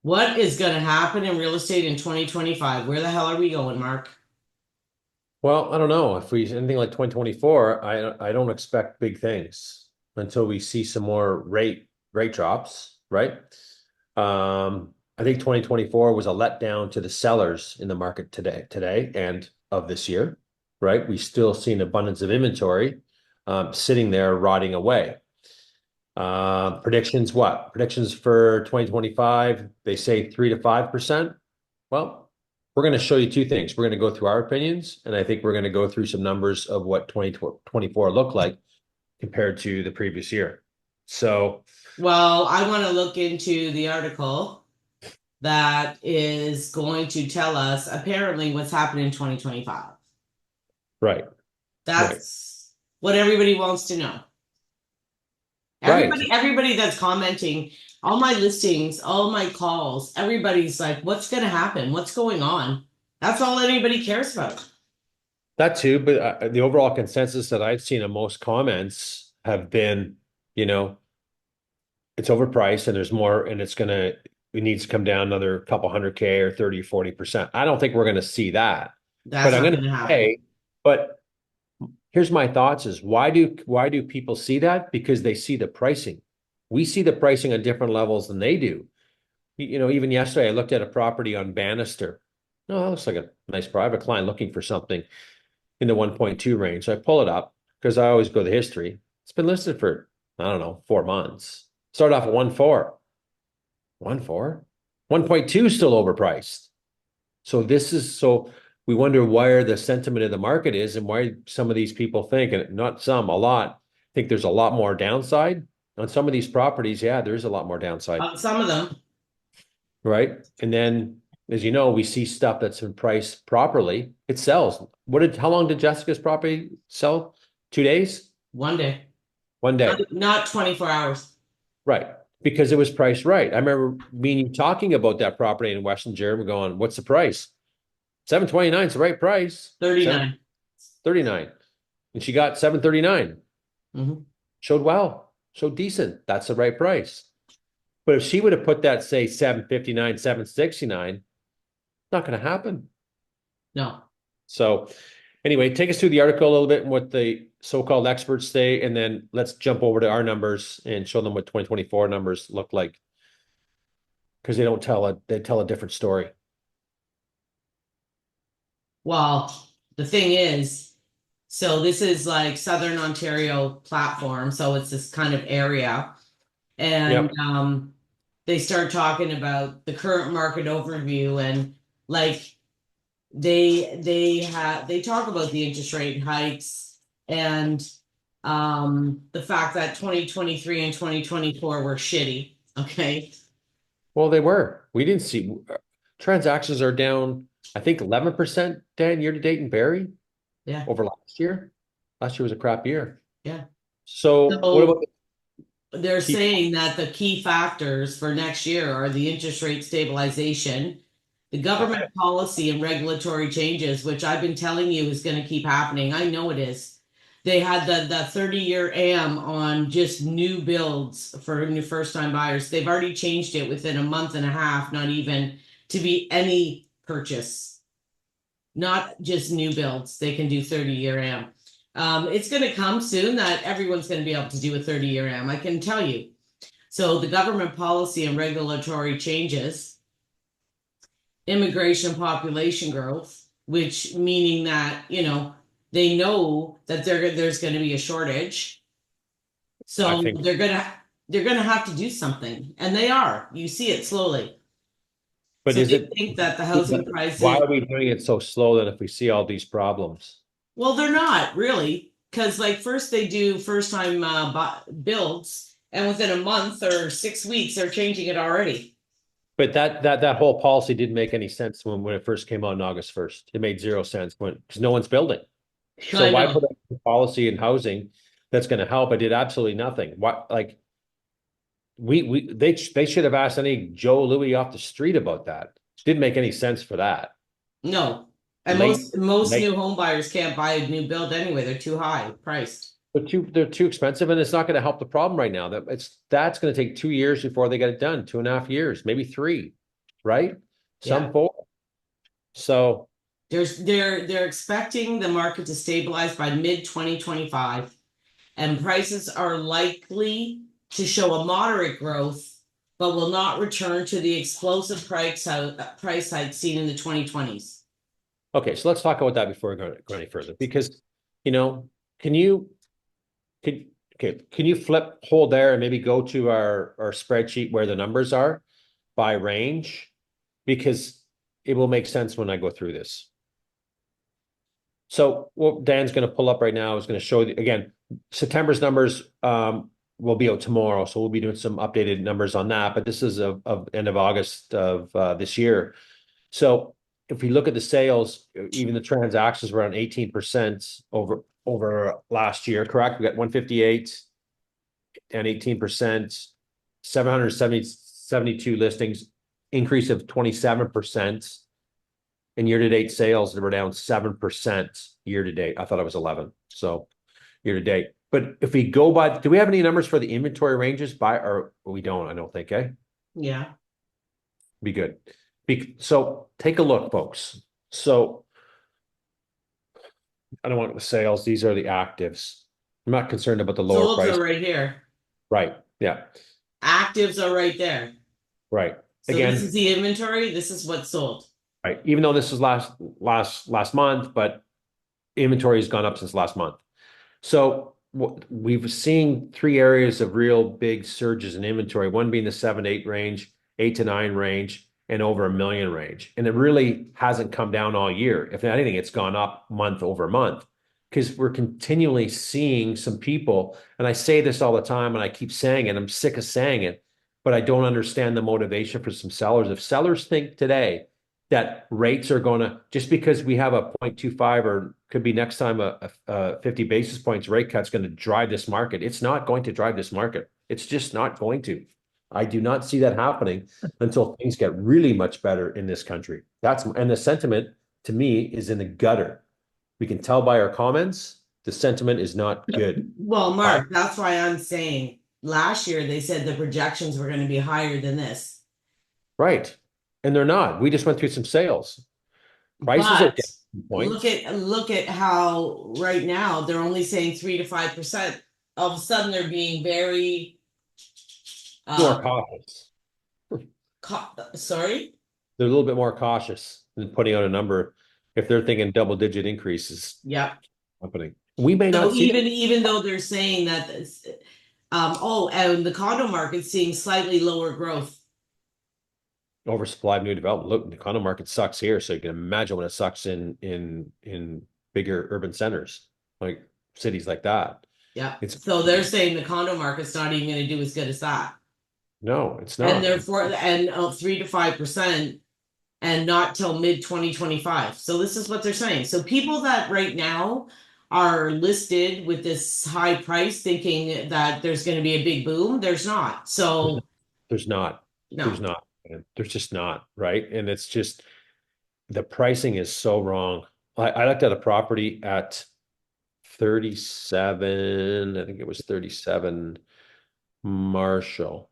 What is going to happen in real estate in 2025? Where the hell are we going, Mark? Well, I don't know if we anything like 2024. I don't expect big things until we see some more rate drops, right? I think 2024 was a letdown to the sellers in the market today and of this year, right? We still see an abundance of inventory sitting there rotting away. Predictions what? Predictions for 2025, they say 3 to 5%. Well, we're going to show you two things. We're going to go through our opinions, and I think we're going to go through some numbers of what 2024 looked like compared to the previous year. So, Well, I want to look into the article that is going to tell us apparently what's happening in 2025. right, right, That's what everybody wants to know. right. Everybody that's commenting, all my listings, all my calls, everybody's like, what's going to happen? What's going on? That's all anybody cares about. That too, but the overall consensus that I've seen in most comments have been, you know, it's overpriced and there's more, and it needs to come down another couple hundred K or 30 or 40%. I don't think we're going to see that. But That's I'm not going going to to happen. say, but here's my thoughts is why do people see that? Because they see the pricing. We see the pricing on different levels than they do. Even yesterday I looked at a property on Bannister. No, that looks like a nice private client looking for something in the 1.2 range. So I pull it up because I always go to the history. It's been listed for, I don't know, 4 months. Started off at 1.4. 1.4? 1.2 is still overpriced. So we wonder where the sentiment of the market is and why some of these people think, and not some, a lot, think there's a lot more downside on some of these properties. Yeah, there is a lot more downside, Some of them, right? And then, as you know, we see stuff that's been priced properly. It sells. How long did Jessica's property sell? 2 days? one day, One day. not 24 hours, Right. Because it was priced right. I remember me and you talking about that property in Western Jeremy going, what's the price? 729 is the right price. 39. 739. And she got 739. Mhm. Showed well, showed decent. That's the right price. But if she would have put that, say, 759, 769, not going to happen. No. So anyway, take us through the article a little bit and what the so-called experts say, and then let's jump over to our numbers and show them what 2024 numbers look like. Because they tell a different story. Well, the thing is, so this is like Southern Ontario platform, so it's this kind of area. And Yep. they start talking about the current market overview and like they talk about the interest rate hikes and the fact that 2023 and 2024 were shitty. Okay. Well, they were. We didn't see transactions are down, I think 11%, Dan, year to date in Barrie Yeah. over last year. Last year was a crap year. Yeah. So what about So the they're key? saying that the key factors for next year are the interest rate stabilization, the government Okay. policy and regulatory changes, which I've been telling you is going to keep happening. I know it is. They had the 30-year AM on just new builds for new first time buyers. They've already changed it within a month and a half, not even to be any purchase, not just new builds. They can do 30-year AM. It's going to come soon that everyone's going to be able to do a 30-year AM. I can tell you. So the government policy and regulatory changes, immigration population growth, which meaning that, they know that there's going to be a shortage. I So think, they're going to have to do something, and they are. You see it slowly. but So is they it, think that the housing why prices, are we doing it so slow then if we see all these problems? well, they're not really, because like first they do first time builds, and within a month or 6 weeks they're changing it already. But that whole policy didn't make any sense when it first came out on August 1st. It made zero sense because no one's building. So I why know. put a policy in housing that's going to help? It did absolutely nothing. What like they should have asked any Joe Louis off the street about that. Didn't make any sense for that. No. And Late, most late. new home buyers can't buy a new build anyway. They're too high priced. They're too expensive, and it's not going to help the problem right now. That's going to take 2 years before they get it done. 2.5 years, maybe three. right? Yeah. Some 4. So, They're expecting the market to stabilize by mid 2025, and prices are likely to show a moderate growth, but will not return to the explosive price hike seen in the 2020s. okay, so let's talk about that before we go any further, because, you know, can you, could, okay, can you hold there and maybe go to our spreadsheet where the numbers are by range? Because it will make sense when I go through this. So what Dan's going to pull up right now is going to show you again, September's numbers will be out tomorrow. So we'll be doing some updated numbers on that. But this is of end of August of this year. So if we look at the sales, even the transactions were around 18% over last year, correct? We got 158 and 18%, 772 listings, increase of 27%. And year-to-date sales, they were down 7% year-to-date. I thought it was 11. So year-to-date. But if we go by, do we have any numbers for the inventory ranges by, or we don't, I don't think, eh? Yeah. Be good. So take a look, folks. So I don't want the sales. These are the actives. I'm not concerned about the lower Solds price. are right here. Right. Yeah. Actives are right there. Right. So this Again, is the inventory. This is what's sold. right. Even though this is last month, but inventory has gone up since last month. So we've seen 3 areas of real big surges in inventory, one being the 7 to 8 range, 8 to 9 range, and over 1 million range. And it really hasn't come down all year. If anything, it's gone up month over month because we're continually seeing some people. And I say this all the time and I keep saying it. I'm sick of saying it, but I don't understand the motivation for some sellers. If sellers think today that rates are going to, just because we have a 0.25 or could be next time a 50 basis points rate cut's going to drive this market. It's not going to drive this market. It's just not going to. I do not see that happening until things get really much better in this country. And the sentiment to me is in the gutter. We can tell by our comments, the sentiment is not good. Well, Mark, that's why I'm saying last year they said the projections were going to be higher than this. Right. And they're not. We just went through some sales. Prices are But down points. look at how right now they're only saying 3 to 5%. All of a sudden they're being very More cautious. sorry? They're a little bit more cautious than putting out a number if they're thinking double-digit increases Yep. happening. We may So not see that. even though they're saying that this, and the condo market's seeing slightly lower growth. Oversupply of new development. Look, the condo market sucks here, so you can imagine when it sucks in bigger urban centers, like cities like that. Yeah. It's So they're saying the condo market's not even going to do as good as that. no, it's And not. therefore, 3 to 5%, and not till mid 2025. So this is what they're saying. So people that right now are listed with this high price thinking that there's going to be a big boom, there's not. So There's not. There's no. not. There's just not, right? And it's just the pricing is so wrong. I looked at a property at 37, I think it was 37 Marshall,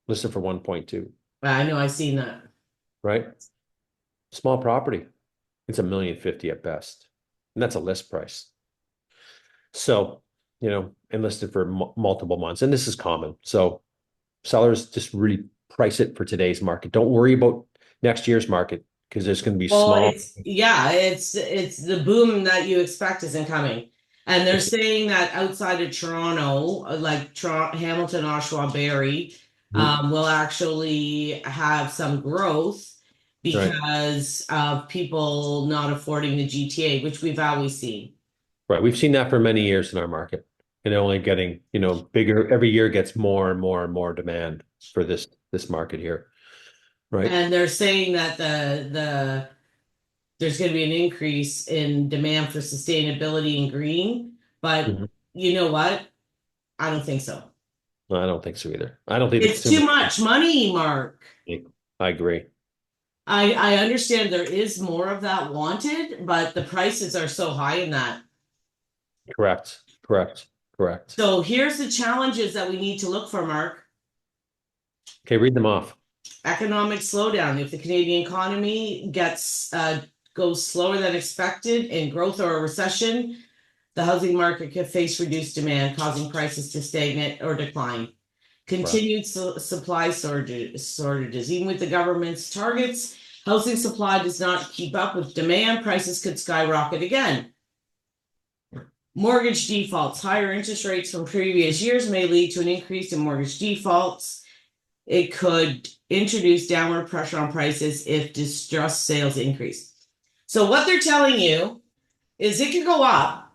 listed for 1.2, I know I've seen that. right? Small property. It's $1,050,000 at best. And that's a list price. So, and listed for multiple months. And this is common. So sellers just really price it for today's market. Don't worry about next year's market because there's going to be Well, small. it's the boom that you expect isn't coming. And they're saying that outside of Toronto, like Hamilton, Oshawa, Barrie, will actually have some growth Right. because of people not affording the GTA, which we've always seen. Right. We've seen that for many years in our market and only getting, bigger every year gets more and more and more demand for this market here. Right. And they're saying that there's going to be an increase in demand for sustainability and green, but Mhm. you know what? I don't think so. No, I don't think so either. I don't think the It's consumer. too much money, Mark. I agree. I understand there is more of that wanted, but the prices are so high in that. Correct. Correct. Correct. So here's the challenges that we need to look for, Mark. Okay, read them off. economic slowdown. If the Canadian economy goes slower than expected in growth or a recession, the housing market could face reduced demand, causing prices to stagnate or decline. Continued supply shortages. Even with the government's targets, housing supply does not keep up with demand. Prices could skyrocket again. Mortgage defaults. Higher interest rates from previous years may lead to an increase in mortgage defaults. It could introduce downward pressure on prices if distressed sales increase. So what they're telling you is it could go up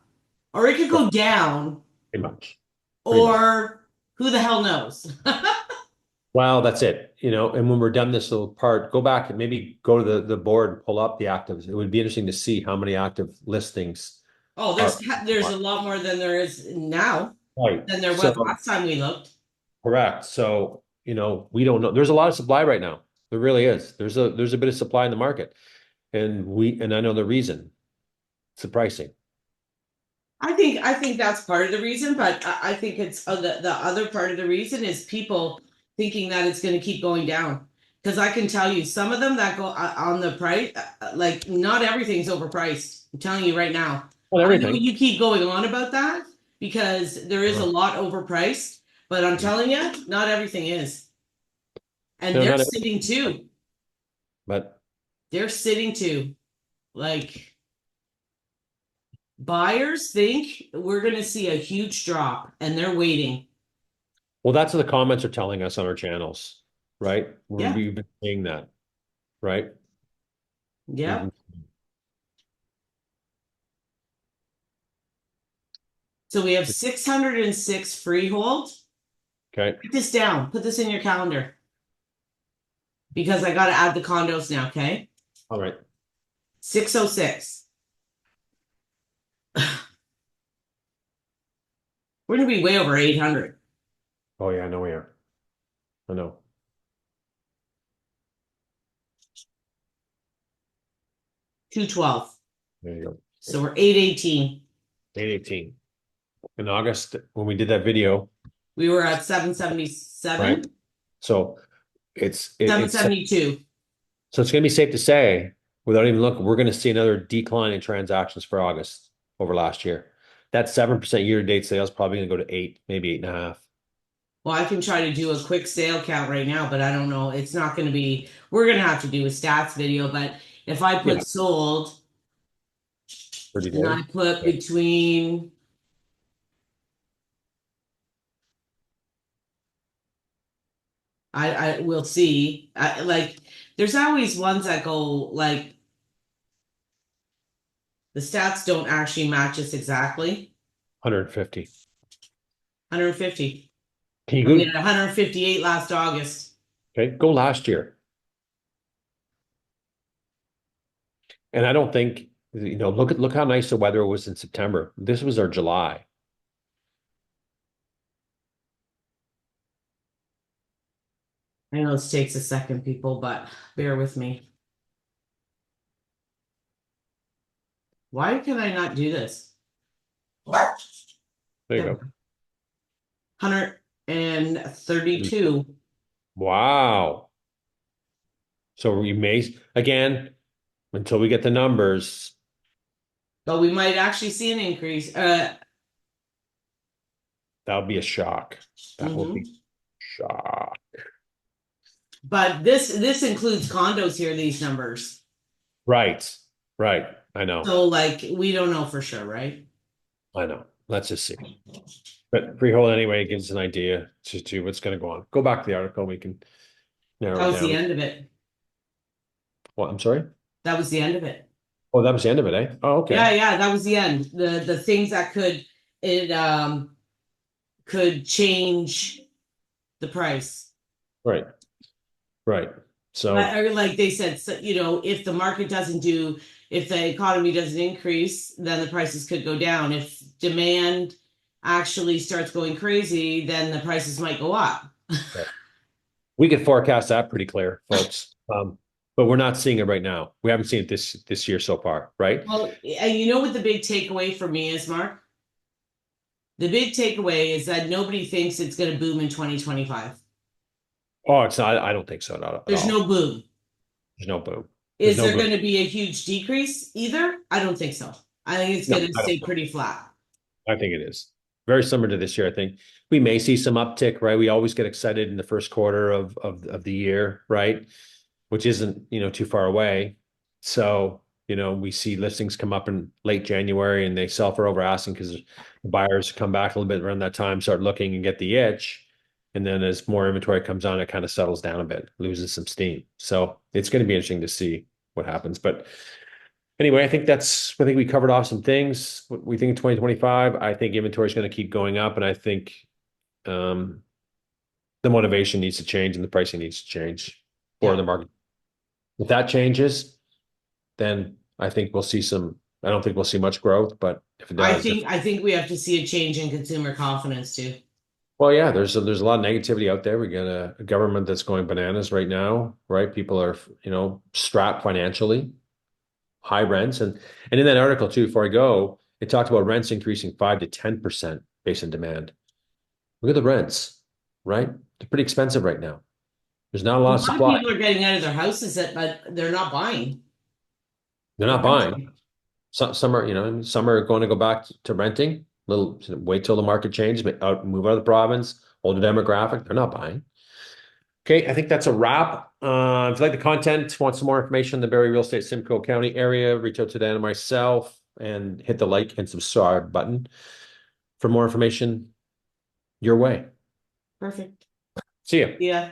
or it could go down, Pretty much. or who the hell knows? Well, that's it, and when we're done this little part, go back and maybe go to the board, pull up the actives. It would be interesting to see how many active listings. Oh, there's a lot more than there is now Right. than there was So, last time we looked. correct. So, we don't know. There's a lot of supply right now. There really is. There's a bit of supply in the market. And I know the reason. It's the pricing. I think that's part of the reason, but I think it's the other part of the reason is people thinking that it's going to keep going down. Because I can tell you, some of them that go on the price, like not everything's overpriced. I'm telling you right now. Well, I know everything. you keep going on about that because there is a lot overpriced, but I'm telling you, not everything is. And No, they're not sitting too. But They're sitting too. Like buyers think we're going to see a huge drop and they're waiting. well, that's what the comments are telling us on our channels, right? Yeah. We've been seeing that, right? Yeah. Mhm. So we have 606 freehold. Okay. Write this down. Put this in your calendar. Because I got to add the condos now, okay? All right. 606. We're going to be way over 800. Oh yeah, I know we are. I know. 212. There you go. So we're 818. 818. In August, when we did that video, We were at 777. right? So it's 772. so it's gonna be safe to say, without even looking, we're gonna see another decline in transactions for August over last year. That 7% year-to-date sales probably gonna go to 8, maybe 8.5. Well, I can try to do a quick sale count right now, but I don't know. It's not going to be, we're going to have to do a stats video. But if I put Yeah. sold 30 and I days. put between, I will see. Like, there's always ones that go like, the stats don't actually match us exactly. 150. 150. Can you We go? had 158 last August. Okay, go last year. And I don't think, look how nice the weather was in September. This was our July. I know this takes a second, people, but bear with me. Why can I not do this? There you go. 132. Wow. So we may, again, until we get the numbers, But we might actually see an increase. that would be a shock. That would be Mhm. shock. But this includes condos here, these numbers. Right. Right. I know. So like we don't know for sure, right? I know. Let's just see. But freehold anyway gives us an idea to what's going to go on. Go back to the article. We can narrow That it was the down. end of it. What? I'm sorry. That was the end of it. Oh, that was the end of it, eh? Oh, okay. Yeah, that was the end. The things that could change the price. Right. Right. So Like they said, so, if the market if the economy doesn't increase, then the prices could go down. If demand actually starts going crazy, then the prices might go up. we could forecast that pretty clear, folks. But we're not seeing it right now. We haven't seen it this year so far, right? Well, and you know what the big takeaway for me is, Mark? The big takeaway is that nobody thinks it's going to boom in 2025. Oh, it's not, I don't think so, not at There's no all. boom. There's no boom. There's Is no there boom. going to be a huge decrease either? I don't think so. I think it's No, going to I don't. stay pretty flat. I think it is very similar to this year. I think we may see some uptick, right? We always get excited in the first quarter of the year, right? Which isn't, too far away. So, we see listings come up in late January and they sell for over asking because the buyers come back a little bit around that time, start looking and get the itch. And then as more inventory comes on, it kind of settles down a bit, loses some steam. So it's going to be interesting to see what happens. But anyway, I think we covered off some things. What we think in 2025, I think inventory is going to keep going up, and I think um, the motivation needs to change and the pricing needs to change for Yeah. the market. If that changes, then I think we'll see some. I don't think we'll see much growth, but if it does, I think we have to see a change in consumer confidence too. well, yeah, there's a lot of negativity out there. We got a government that's going bananas right now, right? People are, strapped financially, high rents, and in that article too, before I go, it talked about rents increasing 5 to 10% based on demand. Look at the rents, right? They're pretty expensive right now. There's not a A lot of lot of supply. people are getting out of their houses but they're not buying. They're They're not buying. renting. Some are, some are going to go back to renting. Little wait till the market changes, move out of the province, older demographic. They're not buying. Okay, I think that's a wrap. If you like the content, want some more information on the Barrie Real Estate Simcoe County area, reach out to Dan and myself and hit the like and subscribe button for more information your way. Perfect. See you. Yeah.